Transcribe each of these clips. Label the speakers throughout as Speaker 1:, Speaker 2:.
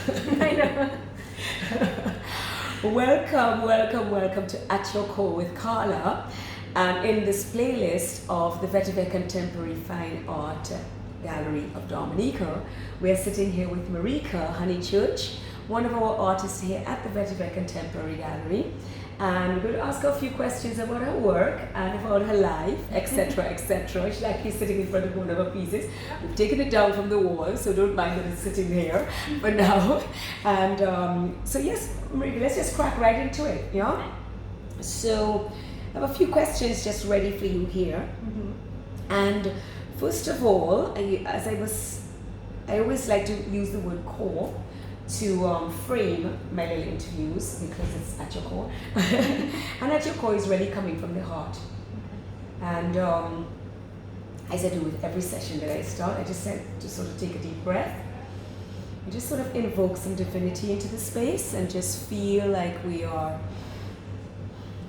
Speaker 1: I know.
Speaker 2: Welcome to At Your Core with Carla. And in this playlist of the Vetiver Contemporary Fine Art Gallery of Dominica, we are sitting here with Marica Honychurch, one of our artists here at the Vetiver Contemporary Gallery. And we're going to ask her a few questions about her work and about her life, etc., etc. She's actually sitting in front of one of her pieces. We've taken it down from the wall, so don't mind that it's sitting here for now. And so yes, Marica, let's just crack right into it, yeah? So I have a few questions just ready for you here. And first of all, I always like to use the word core to frame my little interviews because it's at your core. And at your core is really coming from the heart. And as I do with every session that I start, I just said to sort of take a deep breath and just sort of invoke some divinity into the space and just feel like we are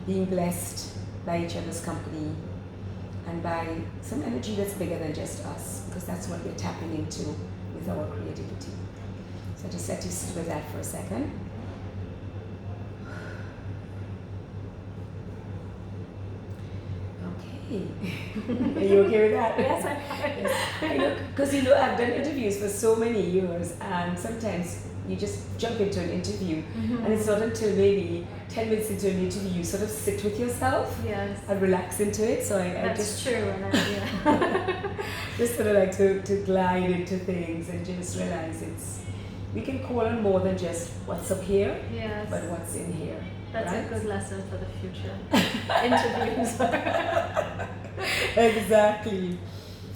Speaker 2: being blessed by each other's company and by some energy that's bigger than just us, because that's what we're tapping into with our creativity. So just let you sit with that for a second. Okay. Are you okay with that?
Speaker 1: Yes, I'm fine.
Speaker 2: Because I've done interviews for so many years, and sometimes you just jump into an interview, and it's not until maybe 10 minutes into an interview you sort of sit with yourself and relax into it. So I just
Speaker 1: true. And
Speaker 2: just sort of like to glide into things and just realize we can call on more than just what's up here, but what's in here.
Speaker 1: That's
Speaker 2: right?
Speaker 1: a good lesson for the future interviews.
Speaker 2: Exactly.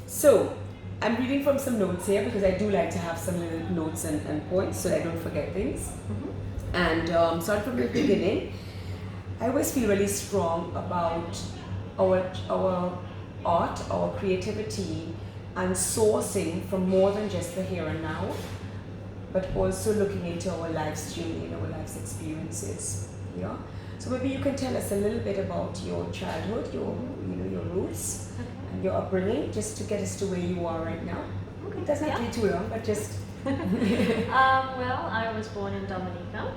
Speaker 2: So I'm reading from some notes here because I do like to have some little notes and points so I don't forget things. And starting from the beginning, I always feel really strong about our art, our creativity, and sourcing from more than just the here and now, but also looking into our life's journey and our life's experiences. Yeah. So maybe you can tell us a little bit about your childhood, your roots, and your upbringing, just to get us to where you are right now. Okay. It doesn't have to be too long, but just.
Speaker 1: Well, I was born in Dominica.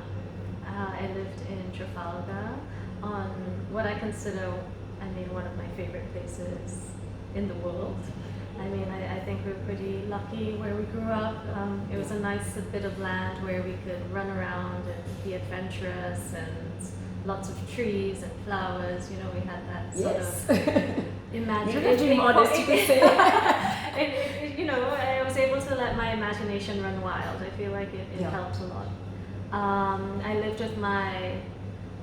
Speaker 1: I lived in Trafalgar, on what I consider, one of my favorite places in the world. I think we're pretty lucky where we grew up. It was a nice bit of land where we could run around and be adventurous, and lots of trees and flowers. We had that sort of imagination.
Speaker 2: You're honest, you can say.
Speaker 1: I was able to let my imagination run wild. I feel like it helped a lot. I lived with my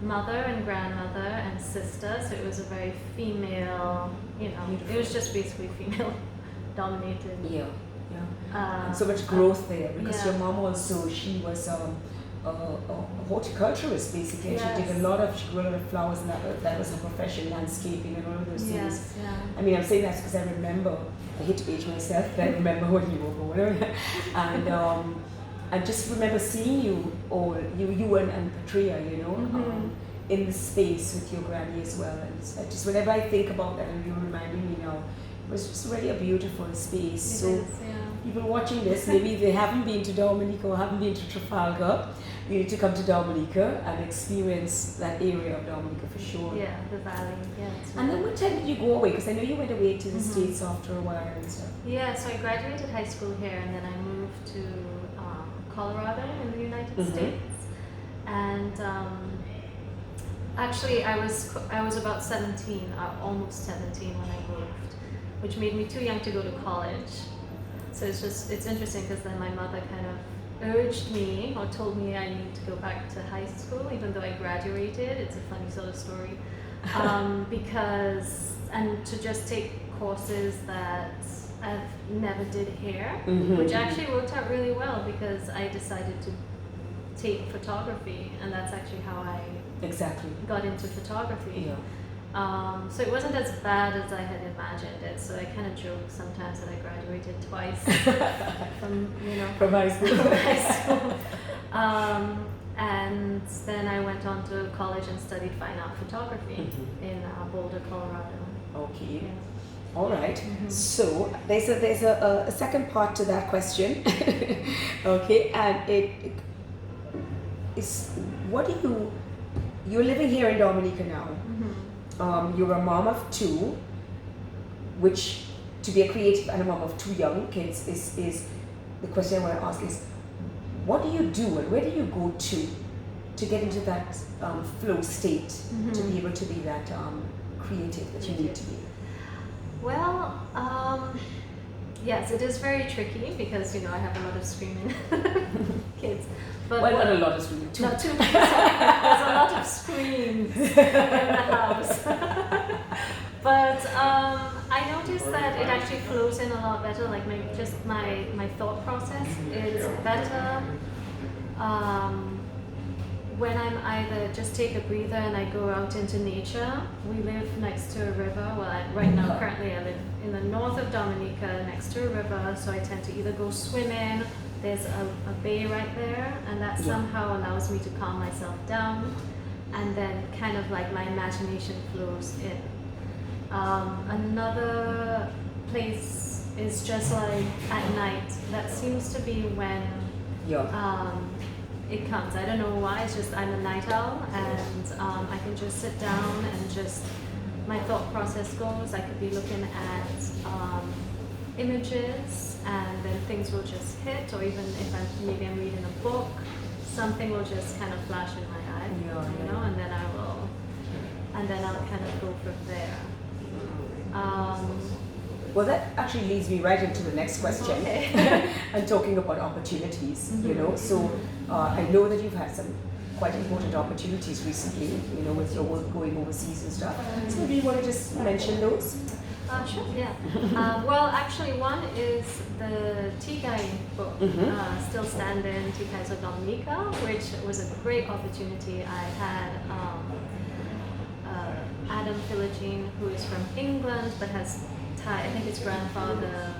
Speaker 1: mother and grandmother and sister, so it was a very female, it was just basically female dominated.
Speaker 2: So much growth there, because your mom also, she was a horticulturist basically. She grew a lot of flowers, and that was her profession, landscaping and all of those things. I'm saying that because I remember, I hate to age myself, but I remember when you were born. And I just remember seeing you all, you and Patria, in the space with your granny as well. And I just, whenever I think about that, and you're reminding me now, it was just really a beautiful space. People watching this, maybe they haven't been to Dominica or haven't been to Trafalgar, you need to come to Dominica and experience that area of Dominica for sure.
Speaker 1: Yeah, the valley.
Speaker 2: And then what time did you go away? Because I know you went away to the States after a while and stuff.
Speaker 1: Yeah, so I graduated high school here, and then I moved to Colorado in the United States. And actually, I was about 17, almost 17 when I moved, which made me too young to go to college. So it's interesting because then my mother kind of urged me or told me I need to go back to high school, even though I graduated. It's a funny sort of story. And to just take courses that I've never did here, which actually worked out really well because I decided to take photography, and that's actually how I got into photography. So it wasn't as bad as I had imagined it. So I kind of joke sometimes that I graduated twice
Speaker 2: from high school.
Speaker 1: And then I went on to college and studied fine art photography in Boulder, Colorado.
Speaker 2: Okay. Yeah. All right. So there's a second part to that question. Okay, and is what do you're living here in Dominica now. You're a mom of two, which to be a creative and a mom of two young kids is the question I want to ask is, what do you do and where do you go to get into that flow state to be able to be that creative that you need to be?
Speaker 1: Well, yes, it is very tricky because I have a lot of screaming kids. But
Speaker 2: not a lot of screaming. Two.
Speaker 1: Not too many. There's a lot of screams in the house. But I noticed that it actually flows in a lot better. Like my thought process is better when I'm either just take a breather and I go out into nature. We live next to a river. Well, right now currently I live in the north of Dominica next to a river, so I tend to either go swimming. There's a bay right there, and that somehow allows me to calm myself down, and then kind of like my imagination flows in. Another place is just like at night. That seems to be when it comes. I don't know why, it's just I'm a night owl, and I can just sit down and just, my thought process goes. I could be looking at images, and then things will just hit, or even if I'm reading a book, something will just kind of flash in my eye, and then I'll kind of go from there.
Speaker 2: Well, that actually leads me right into the next question.
Speaker 1: Okay.
Speaker 2: And talking about opportunities, So I know that you've had some quite important opportunities recently, with your work going overseas and stuff. So maybe you want to just mention those?
Speaker 1: Sure, yeah. Well, actually, one is the Tikai book, Still Standing, Tikais of Dominica, which was a great opportunity. I had Adam Philogene, who is from England, but has Thai, I think his grandfather,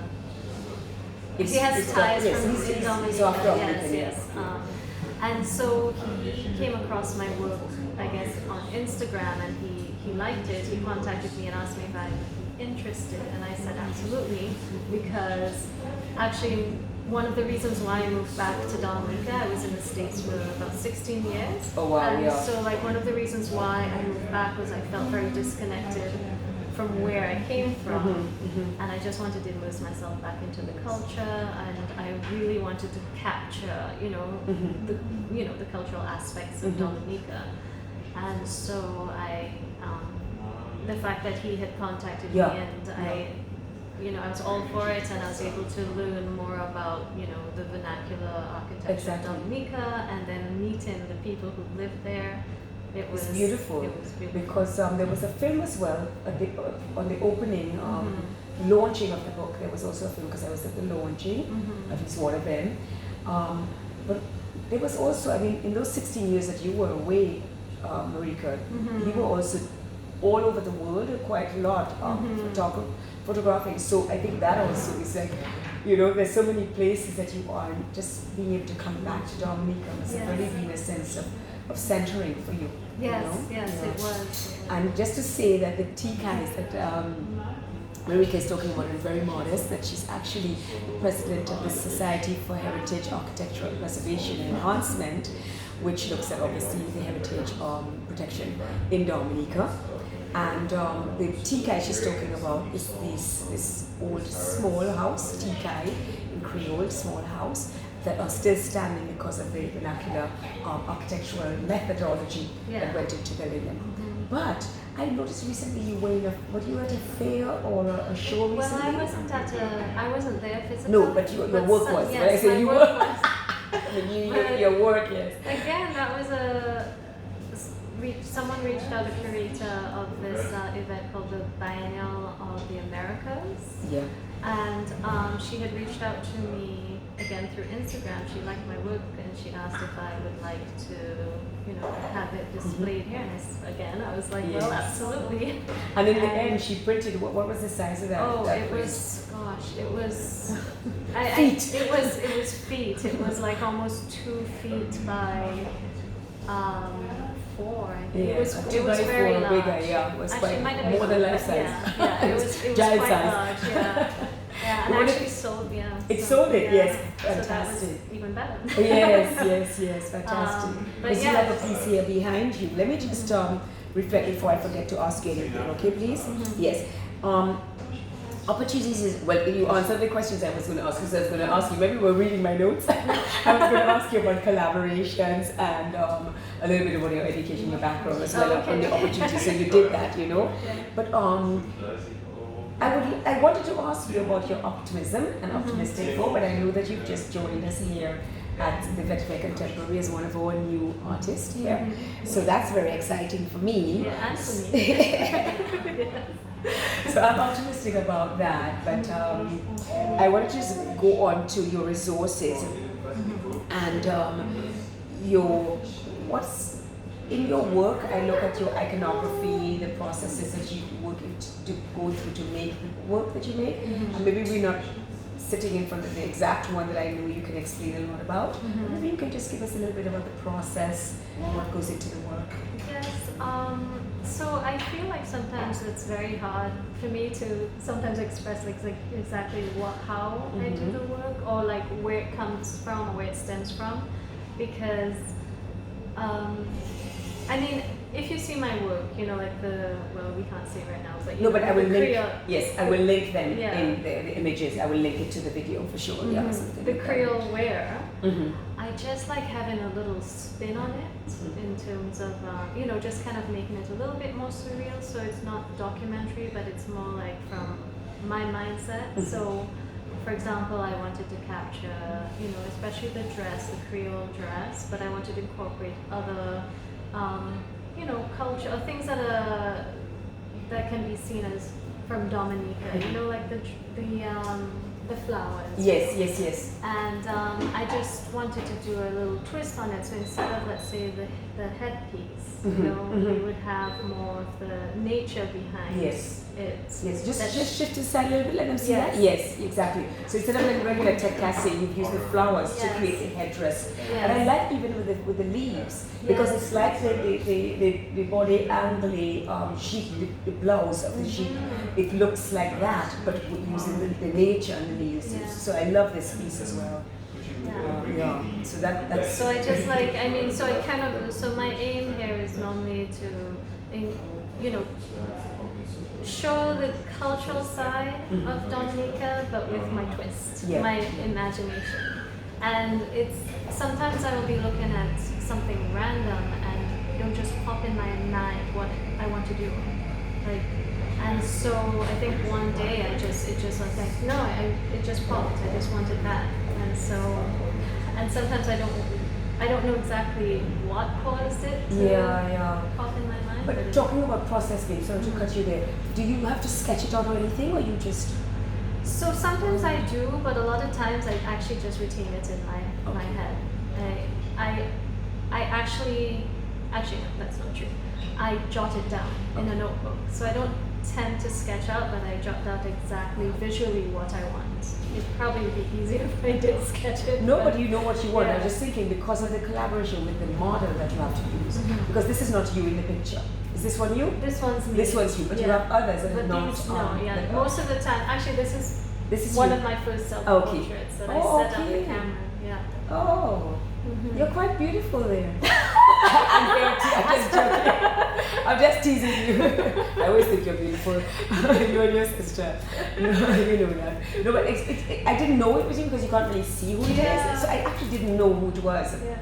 Speaker 1: he has ties from Dominica, yes. And so he came across my work, I guess, on Instagram, and he liked it. He contacted me and asked me if I would be interested, and I said absolutely, because actually one of the reasons why I moved back to Dominica, I was in the States for about 16 years.
Speaker 2: Oh wow,
Speaker 1: and
Speaker 2: yeah.
Speaker 1: so like one of the reasons why I moved back was I felt very disconnected from where I came from, and I just wanted to immerse myself back into the culture, and I really wanted to capture, the cultural aspects of Dominica. And so the fact that he had contacted me, and I was all for it, and I was able to learn more about, the vernacular architecture of Dominica, and then meeting the people who lived there. It was
Speaker 2: beautiful.
Speaker 1: It was beautiful.
Speaker 2: Because there was a film as well on the opening, launching of the book. There was also a film because I was at the launching, at least one of them. But there was also, in those 16 years that you were away, Marica, you were also all over the world, quite a lot, photographing. So I think that also is like, there's so many places that you are, and just being able to come back to Dominica must have really been a sense of centering for you.
Speaker 1: Yes, it was.
Speaker 2: And just to say that the TCAIs that Marica is talking about is very modest, that she's actually the president of the Society for Heritage Architectural Preservation and Enhancement, which looks at obviously the heritage protection in Dominica. And the TCAI she's talking about is this old small house, TCAI in Creole, small house, that are still standing because of the vernacular architectural methodology that went into building them. But I noticed recently you were were you at a fair or a show recently?
Speaker 1: Well, I wasn't there physically.
Speaker 2: No, but your work was.
Speaker 1: Yes,
Speaker 2: when I say you
Speaker 1: work
Speaker 2: were,
Speaker 1: was.
Speaker 2: your work, yes.
Speaker 1: Again, that was someone reached out, a curator of this event called the Biennial of the Americas.
Speaker 2: Yeah.
Speaker 1: And she had reached out to me again through Instagram. She liked my work, and she asked if I would like to, have it displayed here. And I was like, well, absolutely.
Speaker 2: And in the end, she printed. What was the size of that?
Speaker 1: Oh,
Speaker 2: that
Speaker 1: it
Speaker 2: print?
Speaker 1: was. Gosh, it was.
Speaker 2: Feet.
Speaker 1: It was feet. It was like almost 2 feet by 4. I think.
Speaker 2: Yeah,
Speaker 1: It was
Speaker 2: 2 by 4
Speaker 1: very large.
Speaker 2: bigger. Yeah, it was
Speaker 1: Actually, it might
Speaker 2: quite
Speaker 1: have
Speaker 2: more
Speaker 1: been
Speaker 2: than life size.
Speaker 1: Yeah, it was
Speaker 2: Giant
Speaker 1: quite
Speaker 2: size.
Speaker 1: large. Yeah. Yeah, and actually sold, yeah.
Speaker 2: It
Speaker 1: so,
Speaker 2: sold it,
Speaker 1: yeah.
Speaker 2: yes.
Speaker 1: So that
Speaker 2: Fantastic.
Speaker 1: was even better.
Speaker 2: Yes, fantastic.
Speaker 1: But
Speaker 2: Because you
Speaker 1: yeah.
Speaker 2: have a piece here behind you. Let me just reflect before I forget to ask you anything, okay, please? Yes. Opportunities is, well, you answered the questions I was going to ask, because I was going to ask you, maybe we're reading my notes. I was going to ask you about collaborations and a little bit about your education, your background as well, on the opportunities. So you did that, you know. But I wanted to ask you about your optimism and optimistic hope, but I know that you've just joined us here at the Vetiver Contemporary as one of our new artists here. So that's very exciting for me.
Speaker 1: Yeah, and for me. Yes.
Speaker 2: So I'm optimistic about that, but I want to just go on to your resources and what's in your work. I look at your iconography, the processes that you work to go through to make the work that you make, and maybe we're not sitting in front of the exact one that I know you can explain a lot about. Maybe you can just give us a little bit about the process and what goes into the work.
Speaker 1: Yes, so I feel like sometimes it's very hard for me to sometimes express like exactly how I do the work, or like where it comes from or where it stems from, because I mean, if you see my work, you know, like we can't see it right now, but
Speaker 2: but I will link.
Speaker 1: Creole,
Speaker 2: Yes, I will link them in the images. I will link it to the video for sure. Yeah, something
Speaker 1: the
Speaker 2: like
Speaker 1: Creole wear.
Speaker 2: that.
Speaker 1: I just like having a little spin on it in terms of, you know, just kind of making it a little bit more surreal. So it's not documentary, but it's more like from my mindset. So, for example, I wanted to capture, you know, especially the dress, the Creole dress, but I wanted to incorporate other, you know, culture, or things that can be seen as from Dominica. You know, like the flowers.
Speaker 2: Yes.
Speaker 1: And I just wanted to do a little twist on it. So instead of, let's say, the headpiece, you know, we would have more of the nature behind it.
Speaker 2: Yes. Just shift aside a little bit. Let them see that. Yes, exactly. So instead of like regular tech casting, you've used the flowers to create the headdress. And I like even with the leaves, because it's like the body and the sheet, the blouse of the sheet. It looks like that, but using the nature and the leaves. So I love this piece as well. So that's.
Speaker 1: So I just like, I mean, so I kind of, so my aim here is normally to, you know, show the cultural side of Dominica, but with my twist, my imagination. And it's, sometimes I will be looking at something random and it'll just pop in my mind what I want to do. Like, and so I think one day it just was like, no, it just popped. I just wanted that. And so, and sometimes I don't know exactly what caused it to pop in my mind.
Speaker 2: But talking about process, babe, sorry to cut you there. Do you have to sketch it out or anything, or you just?
Speaker 1: So sometimes I do, but a lot of times I actually just retain it in my head. I actually no, that's not true. I jot it down in a notebook. So I don't tend to sketch out, but I jot out exactly visually what I want. It probably would be easier if I did sketch it.
Speaker 2: No, but you know what you want. I'm just thinking, because of the collaboration with the model that you have to use, because this is not you in the picture. Is this one you?
Speaker 1: This one's me.
Speaker 2: This one's you, but you have others that
Speaker 1: but
Speaker 2: are not.
Speaker 1: These, most of the time, actually, this is one of my first self-portraits that I set up the camera. Yeah.
Speaker 2: Oh. You're quite beautiful there. I'm just teasing you. I always think you're beautiful. You and your sister. No, you know that. No, but I didn't know it was you because you can't really see who it is. So I actually didn't know who it was. Yeah.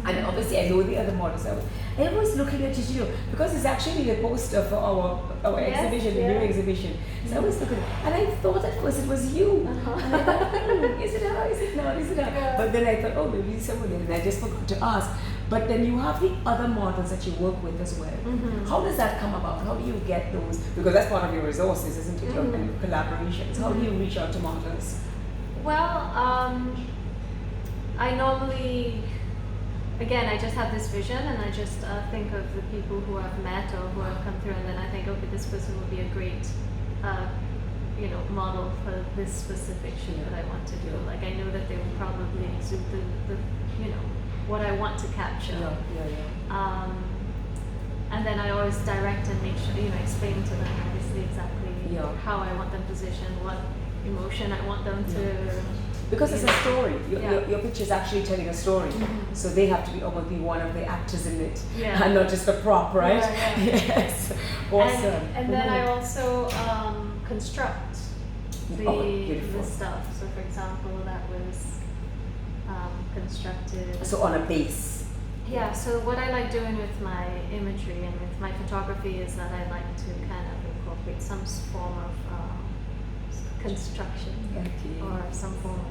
Speaker 2: And obviously I know the other models. I was looking at you because it's actually the poster for our exhibition, the new exhibition. So I was looking, and I thought at first it was you. And I thought, is it her? Is it not? Is it her? Yeah. But then I thought, oh, maybe it's someone else. And I just forgot to ask. But then you have the other models that you work with as well. How does that come about? How do you get those? Because that's one of your resources, isn't it? Your collaborations. How do you reach out to models?
Speaker 1: Well, I normally, again, I just have this vision and I just think of the people who I've met or who have come through, and then I think, okay, this person would be a great, you know, model for this specific shoot that I want to do. Like, I know that they will probably exude the you know, what I want to capture. And then I always direct and make sure, you know, explain to them obviously exactly how I want them positioned, what emotion. I want them to.
Speaker 2: Because it's a story.
Speaker 1: Yeah.
Speaker 2: Your picture is actually telling a story. So they have to be almost be one of the actors in it,
Speaker 1: Yeah.
Speaker 2: and not just a prop, right?
Speaker 1: Yeah, yeah.
Speaker 2: Yes. Awesome.
Speaker 1: And then I also construct the
Speaker 2: beautiful.
Speaker 1: stuff. So for example, that was constructed.
Speaker 2: So on a base.
Speaker 1: Yeah, so what I like doing with my imagery and with my photography is that I like to kind of incorporate some form of construction
Speaker 2: Okay.
Speaker 1: or some form of,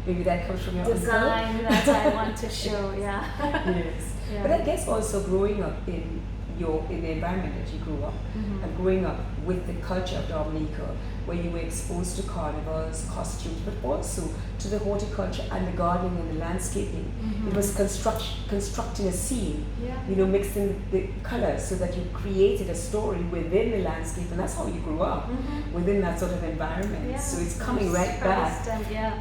Speaker 2: Maybe that comes from your
Speaker 1: design
Speaker 2: uncle?
Speaker 1: that I want to show, yeah.
Speaker 2: Yes.
Speaker 1: Yeah.
Speaker 2: But I guess also growing up in the environment that you grew up, and growing up with the culture of Dominica, where you were exposed to carnivals, costumes, but also to the horticulture and the gardening and the landscaping. It was constructing a scene,
Speaker 1: Yeah.
Speaker 2: Mixing the colors so that you created a story within the landscape, and that's how you grew up, within that sort of environment.
Speaker 1: Yeah.
Speaker 2: So it's coming right back.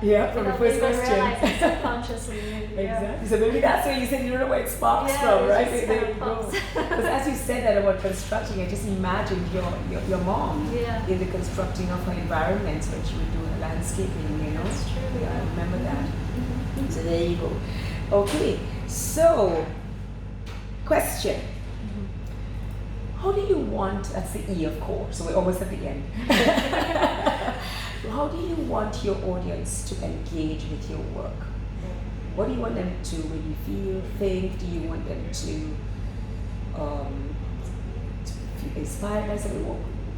Speaker 1: Yeah,
Speaker 2: From the
Speaker 1: without
Speaker 2: first
Speaker 1: even
Speaker 2: question.
Speaker 1: realizing subconsciously. Yeah.
Speaker 2: Exactly. So maybe that's where you said you don't know where it sparks
Speaker 1: Yeah,
Speaker 2: from,
Speaker 1: it
Speaker 2: right?
Speaker 1: just
Speaker 2: There
Speaker 1: kind
Speaker 2: you
Speaker 1: of
Speaker 2: go.
Speaker 1: pops.
Speaker 2: Because as you said that about constructing, I just imagined your mom
Speaker 1: Yeah.
Speaker 2: in the constructing of her environments when she would do her landscaping,
Speaker 1: That's true,
Speaker 2: Yeah, I
Speaker 1: yeah.
Speaker 2: remember that. So there you go. Okay, so question. How do you want, that's the E of course, so we're almost at the end. How do you want your audience to engage with your work? What do you want them to really feel, think? Do you want them to feel inspired by something?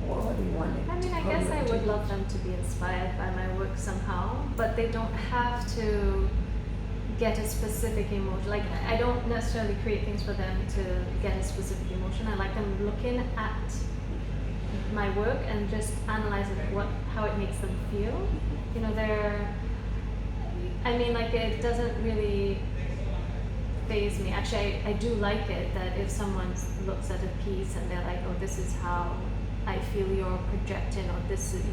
Speaker 2: What do you want them
Speaker 1: I mean,
Speaker 2: to
Speaker 1: I
Speaker 2: how do
Speaker 1: guess
Speaker 2: you
Speaker 1: I
Speaker 2: want
Speaker 1: would
Speaker 2: to-
Speaker 1: love them to be inspired by my work somehow, but they don't have to get a specific emotion. Like, I don't necessarily create things for them to get a specific emotion. I like them looking at my work and just analyzing how it makes them feel. It doesn't really faze me. Actually, I do like it that if someone looks at a piece and they're like, oh, this is how I feel you're projecting, or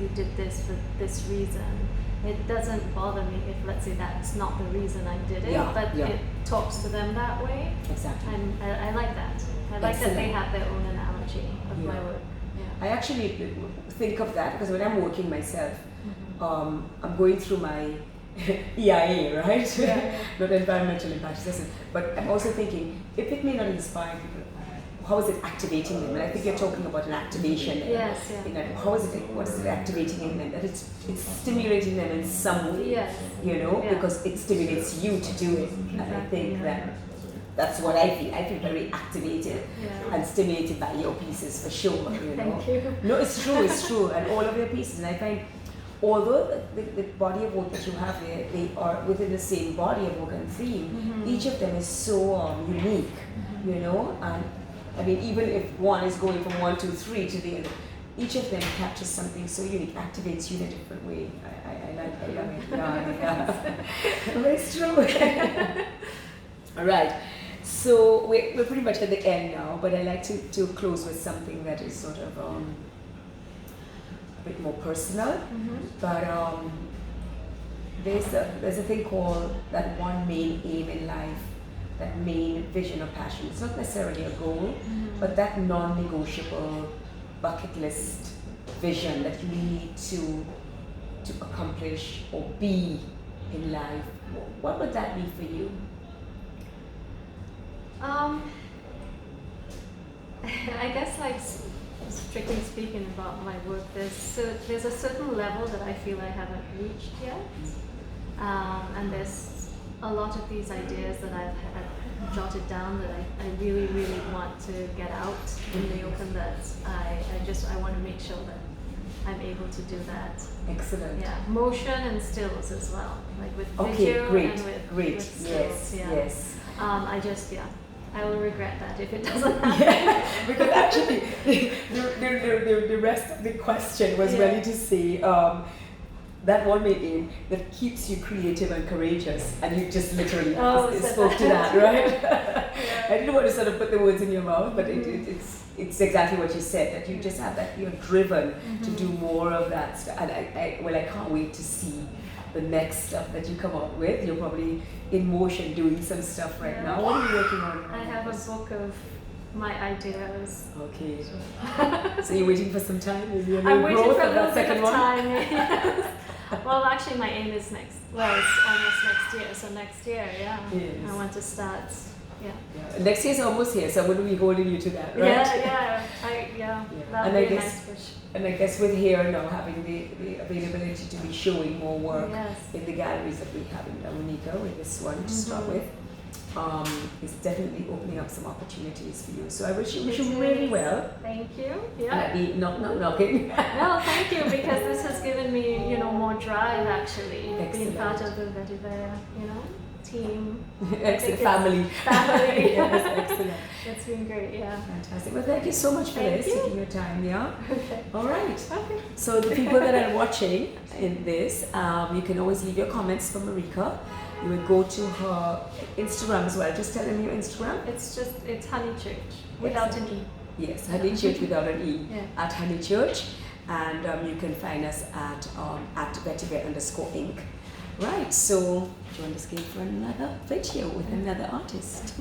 Speaker 1: you did this for this reason. It doesn't bother me if, let's say, that's not the reason I did it, but it talks to them that way.
Speaker 2: Exactly.
Speaker 1: And I like that. I like that they
Speaker 2: Excellent.
Speaker 1: have their own analogy of my work.
Speaker 2: I actually think of that because when I'm working myself, I'm going through my EIA, right?
Speaker 1: Yeah.
Speaker 2: Not environmental impact assessment. But I'm also thinking, if it may not inspire people, how is it activating them? And I think you're talking about an activation.
Speaker 1: Yes, yeah.
Speaker 2: How is it? What is it activating in them? That it's stimulating them in some way.
Speaker 1: Yes.
Speaker 2: Because it stimulates you to do it. And I think that's what I feel. I feel very activated and stimulated by your pieces for sure.
Speaker 1: Thank you.
Speaker 2: No, it's true, and all of your pieces. And I find, although the body of work that you have there, they are within the same body of work and theme. Each of them is so unique, and I mean, even if one is going from 1, 2, 3 to the other, each of them captures something so unique, activates you in a different way. I love it. Yeah. But it's true. All right. So we're pretty much at the end now, but I like to close with something that is sort of a bit more personal. But there's a thing called that one main aim in life, that main vision or passion. It's not necessarily a goal, but that non-negotiable bucket list vision that you need to accomplish or be in life. What would that be for you?
Speaker 1: I guess, like, strictly speaking about my work, there's a certain level that I feel I haven't reached yet, and there's a lot of these ideas that I've jotted down that I really, really want to get out in the open, that I want to make sure that I'm able to do that.
Speaker 2: Excellent.
Speaker 1: Yeah, motion and stills as well, like with
Speaker 2: Okay,
Speaker 1: video
Speaker 2: great,
Speaker 1: and with
Speaker 2: great.
Speaker 1: stills.
Speaker 2: Yes.
Speaker 1: I will regret that if it doesn't happen.
Speaker 2: Because actually, the rest of the question was ready to say that one main aim that keeps you creative and courageous, and you just literally spoke to that, right? I didn't want to sort of put the words in your mouth, but it's exactly what you said, that you just have that, you're driven to do more of that stuff. And I can't wait to see the next stuff that you come up with. You're probably in motion doing some stuff right now. What are you working on?
Speaker 1: I have a book of my ideas.
Speaker 2: Okay. So you're waiting for some time? Is your
Speaker 1: I'm waiting
Speaker 2: growth
Speaker 1: for a
Speaker 2: of
Speaker 1: little
Speaker 2: that
Speaker 1: bit
Speaker 2: second
Speaker 1: of
Speaker 2: one?
Speaker 1: time. Yes. Well, actually, my aim is it's almost next year. So next year, yeah,
Speaker 2: Yes.
Speaker 1: I want to start. Yeah.
Speaker 2: Yeah. Next year's almost here, so I'm going to be holding you to that, right?
Speaker 1: Yeah. That
Speaker 2: And
Speaker 1: would
Speaker 2: I
Speaker 1: be a
Speaker 2: guess-
Speaker 1: nice push.
Speaker 2: And I guess with here now having the availability to be showing more work
Speaker 1: Yes.
Speaker 2: in the galleries that we have in Dominica, with this one to start
Speaker 1: Mhm.
Speaker 2: with, it's definitely opening up some opportunities for you. So I wish you
Speaker 1: It
Speaker 2: really
Speaker 1: is.
Speaker 2: well.
Speaker 1: Thank you.
Speaker 2: And
Speaker 1: Yeah.
Speaker 2: I'll be knocking.
Speaker 1: No, thank you, because this has given me, more drive actually. Being
Speaker 2: Excellent.
Speaker 1: part of the Vetiver, team.
Speaker 2: Excellent.
Speaker 1: it's-
Speaker 2: Family.
Speaker 1: Family.
Speaker 2: Yes, excellent.
Speaker 1: It's been great, yeah.
Speaker 2: Fantastic. Well, thank you so much for
Speaker 1: Thank
Speaker 2: this,
Speaker 1: you.
Speaker 2: taking your time, yeah?
Speaker 1: Okay.
Speaker 2: All right.
Speaker 1: Okay.
Speaker 2: So the people that are watching in this, you can always leave your comments for Marica. You will go to her Instagram as well. Just tell them your Instagram.
Speaker 1: It's Honychurch without an E.
Speaker 2: Yes, Honychurch without an E.
Speaker 1: Yeah.
Speaker 2: At Honychurch. And you can find us at @vetiver_Inc. Right, so join us again for another video with another artist.